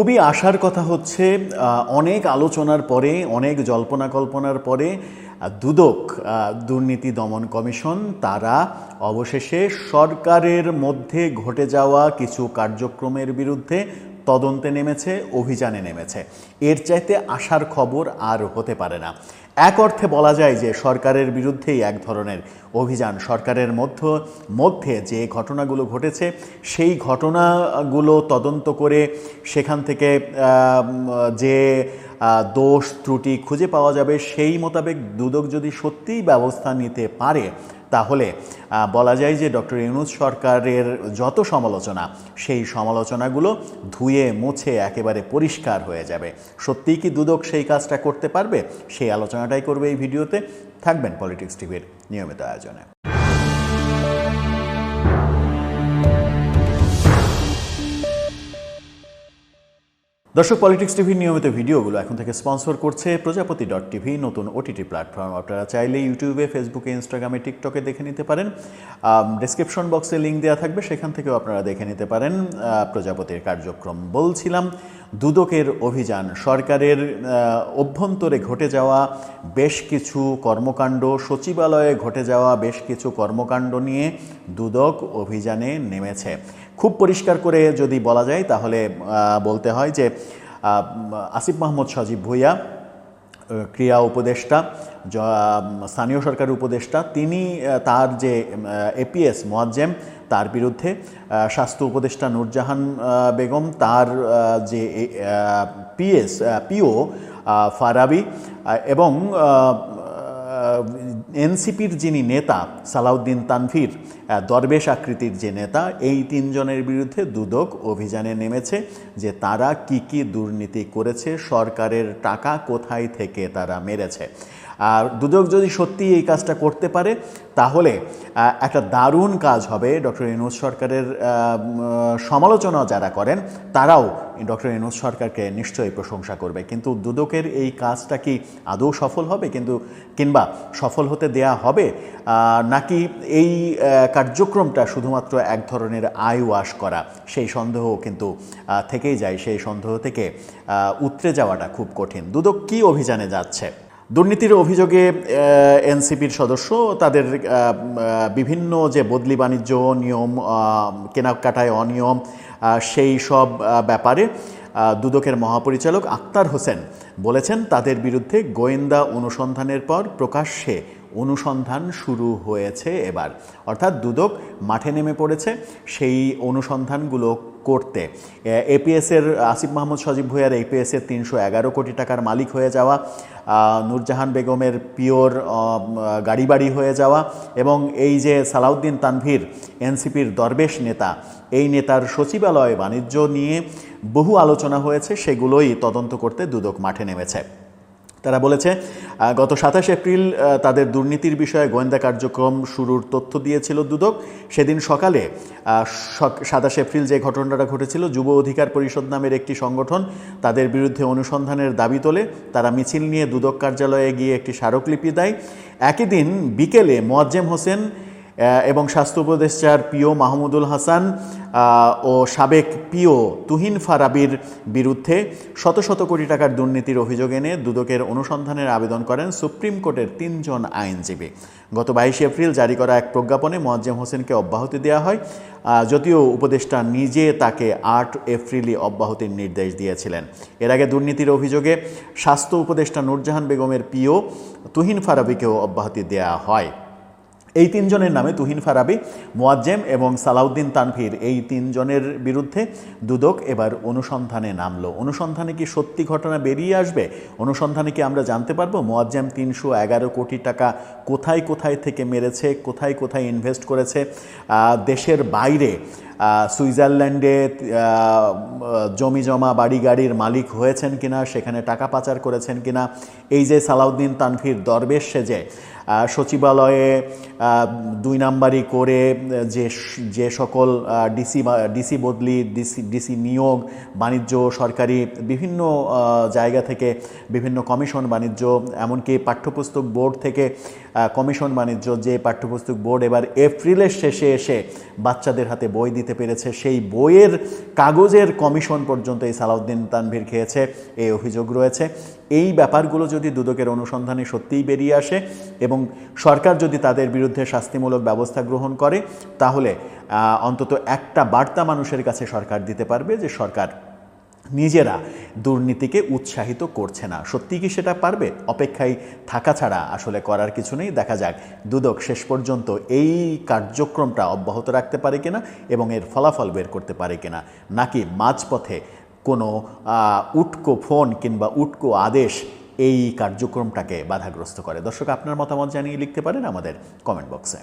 খুবই আশার কথা হচ্ছে অনেক আলোচনার পরে, অনেক জল্পনা কল্পনার পরে দুদক দুর্নীতি দমন কমিশন তারা অবশেষে সরকারের মধ্যে ঘটে যাওয়া কিছু কার্যক্রমের বিরুদ্ধে তদন্তে নেমেছে, অভিযানে নেমেছে। এর চাইতে আশার খবর আর হতে পারে না। এক অর্থে বলা যায় যে সরকারের বিরুদ্ধেই এক ধরনের অভিযান। সরকারের মধ্যে যে ঘটনাগুলো ঘটেছে সেই ঘটনাগুলো তদন্ত করে সেখান থেকে যে দোষ ত্রুটি খুঁজে পাওয়া যাবে সেই মোতাবেক দুদক যদি সত্যিই ব্যবস্থা নিতে পারে তাহলে বলা যায় যে ডক্টর ইউনূস সরকারের যত সমালোচনা সেই সমালোচনাগুলো ধুয়ে মুছে একেবারে পরিষ্কার হয়ে যাবে। সত্যিই কি দুদক সেই কাজটা করতে পারবে? সেই আলোচনাটাই করবে এই ভিডিওতে। থাকবেন পলিটিক্স টিভির নিয়মিত আয়োজনে। দর্শক, পলিটিক্স টিভির নিয়মিত ভিডিওগুলো এখন থেকে স্পন্সর করছে প্রজাপতি.টিভি, নতুন ওটিটি প্ল্যাটফর্ম। আপনারা চাইলে ইউটিউবে, ফেসবুকে, ইনস্টাগ্রামে, টিকটকে দেখে নিতে পারেন। ডেসক্রিপশন বক্সে লিঙ্ক দেওয়া থাকবে, সেখান থেকেও আপনারা দেখে নিতে পারেন প্রজাপতির কার্যক্রম। বলছিলাম দুদকের অভিযান, সরকারের অভ্যন্তরে ঘটে যাওয়া বেশ কিছু কর্মকাণ্ড, সচিবালয়ে ঘটে যাওয়া বেশ কিছু কর্মকাণ্ড নিয়ে দুদক অভিযানে নেমেছে। খুব পরিষ্কার করে যদি বলা যায় তাহলে বলতে হয় যে আসিফ মাহমুদ সজীব ভুঁইয়া, ক্রীড়া উপদেষ্টা, স্থানীয় সরকার উপদেষ্টা, তিনি তার যে এপিএস মোয়াজ্জেম তার বিরুদ্ধে, স্বাস্থ্য উপদেষ্টা নূরজাহান বেগম, তার যে পিও ফারাবি এবং এনসিপির যিনি নেতা সালাউদ্দিন তানভীর, দরবেশ আকৃতির যে নেতা, এই তিনজনের বিরুদ্ধে দুদক অভিযানে নেমেছে যে তারা কি দুর্নীতি করেছে, সরকারের টাকা কোথায় থেকে তারা মেরেছে। আর দুদক যদি সত্যি এই কাজটা করতে পারে তাহলে একটা দারুণ কাজ হবে। ডক্টর ইউনূস সরকারের সমালোচনা যারা করেন তারাও ডক্টর ইউনূস সরকারকে নিশ্চয়ই প্রশংসা করবে। কিন্তু দুদকের এই কাজটা কি আদৌ সফল হবে, কিংবা সফল হতে দেয়া হবে, নাকি এই কার্যক্রমটা শুধুমাত্র এক ধরনের আই ওয়াশ করা, সেই সন্দেহ কিন্তু থেকেই যায়। সেই সন্দেহ থেকে উতরে যাওয়াটা খুব কঠিন। দুদক কি অভিযানে যাচ্ছে? দুর্নীতির অভিযোগে এনসিপির সদস্য তাদের বিভিন্ন যে বদলি বাণিজ্য, নিয়ম, কেনাকাটায় অনিয়ম, সেই সব ব্যাপারে দুদকের মহাপরিচালক আক্তার হোসেন বলেছেন তাদের বিরুদ্ধে গোয়েন্দা অনুসন্ধানের পর প্রকাশ্যে অনুসন্ধান শুরু হয়েছে এবার। অর্থাৎ দুদক মাঠে নেমে পড়েছে সেই অনুসন্ধানগুলো করতে। এপিএসের আসিফ মাহমুদ সজীব ভুঁইয়ার এপিএসের 311 কোটি টাকার মালিক হয়ে যাওয়া, নূরজাহান বেগমের পিওর গাড়ি বাড়ি হয়ে যাওয়া, এবং এই যে সালাউদ্দিন তানভীর এনসিপির দরবেশ নেতা, এই নেতার সচিবালয় বাণিজ্য নিয়ে বহু আলোচনা হয়েছে, সেগুলোই তদন্ত করতে দুদক মাঠে নেমেছে। তারা বলেছে গত 27 এপ্রিল তাদের দুর্নীতির বিষয়ে গোয়েন্দা কার্যক্রম শুরুর তথ্য দিয়েছিল দুদক। সেদিন সকালে 27 এপ্রিল যে ঘটনাটা ঘটেছিল, যুব অধিকার পরিষদ নামের একটি সংগঠন তাদের বিরুদ্ধে অনুসন্ধানের দাবি তোলে। তারা মিছিল নিয়ে দুদক কার্যালয়ে গিয়ে একটি স্মারকলিপি দেয়। একই দিন বিকেলে মোয়াজ্জেম হোসেন এবং স্বাস্থ্য উপদেষ্টার পিও মাহমুদুল হাসান ও সাবেক পিও তুহিন ফারাবির বিরুদ্ধে শত কোটি টাকার দুর্নীতির অভিযোগ এনে দুদকের অনুসন্ধানের আবেদন করেন সুপ্রিম কোর্টের 3 জন আইনজীবী। গত 22 এপ্রিল জারি করা এক প্রজ্ঞাপনে মোয়াজ্জেম হোসেনকে অব্যাহতি দেওয়া হয়, যদিও উপদেষ্টা নিজে তাকে 8 এপ্রিলই অব্যাহতির নির্দেশ দিয়েছিলেন। এর আগে দুর্নীতির অভিযোগে স্বাস্থ্য উপদেষ্টা নূরজাহান বেগমের পিও তুহিন ফারাবিকেও অব্যাহতি দেওয়া হয়। এই 3 জনের নামে, তুহিন ফারাবি, মোয়াজ্জেম এবং সালাউদ্দিন তানভীর, এই 3 জনের বিরুদ্ধে দুদক এবার অনুসন্ধানে নামলো। অনুসন্ধানে কি সত্যি ঘটনা বেরিয়ে আসবে? অনুসন্ধানে কি আমরা জানতে পারবো মোয়াজ্জেম 311 কোটি টাকা কোথায় থেকে মেরেছে, কোথায় ইনভেস্ট করেছে? দেশের বাইরে সুইজারল্যান্ডে জমি জমা বাড়ি গাড়ির মালিক হয়েছেন কিনা, সেখানে টাকা পাচার করেছেন কিনা? এই যে সালাউদ্দিন তানভীর দরবেশ সেজে সচিবালয়ে 2 নাম্বারি করে যে সকল ডিসি বদলি, ডিসি নিয়োগ, বাণিজ্য, সরকারি বিভিন্ন জায়গা থেকে বিভিন্ন কমিশন বাণিজ্য, এমনকি পাঠ্যপুস্তক বোর্ড থেকে কমিশন বাণিজ্য, যে পাঠ্যপুস্তক বোর্ড এবার এপ্রিলের শেষে এসে বাচ্চাদের হাতে বই দিতে নিতে পেরেছে, সেই বইয়ের কাগজের কমিশন পর্যন্ত এই সালাউদ্দিন তানভীর খেয়েছে, এই অভিযোগ রয়েছে। এই ব্যাপারগুলো যদি দুদকের অনুসন্ধানে সত্যিই বেরিয়ে আসে এবং সরকার যদি তাদের বিরুদ্ধে শাস্তিমূলক ব্যবস্থা গ্রহণ করে, তাহলে অন্তত একটা বার্তা মানুষের কাছে সরকার দিতে পারবে যে সরকার নিজেরা দুর্নীতিকে উৎসাহিত করছে না। সত্যি কি সেটা পারবে? অপেক্ষায় থাকা ছাড়া আসলে করার কিছু নেই। দেখা যাক দুদক শেষ পর্যন্ত এই কার্যক্রমটা অব্যাহত রাখতে পারে কিনা এবং এর ফলাফল বের করতে পারে কিনা, নাকি মাঝপথে কোনো উটকো ফোন কিংবা উটকো আদেশ এই কার্যক্রমটাকে বাধাগ্রস্ত করে। দর্শক, আপনার মতামত জানিয়ে লিখতে পারেন আমাদের কমেন্ট বক্সে।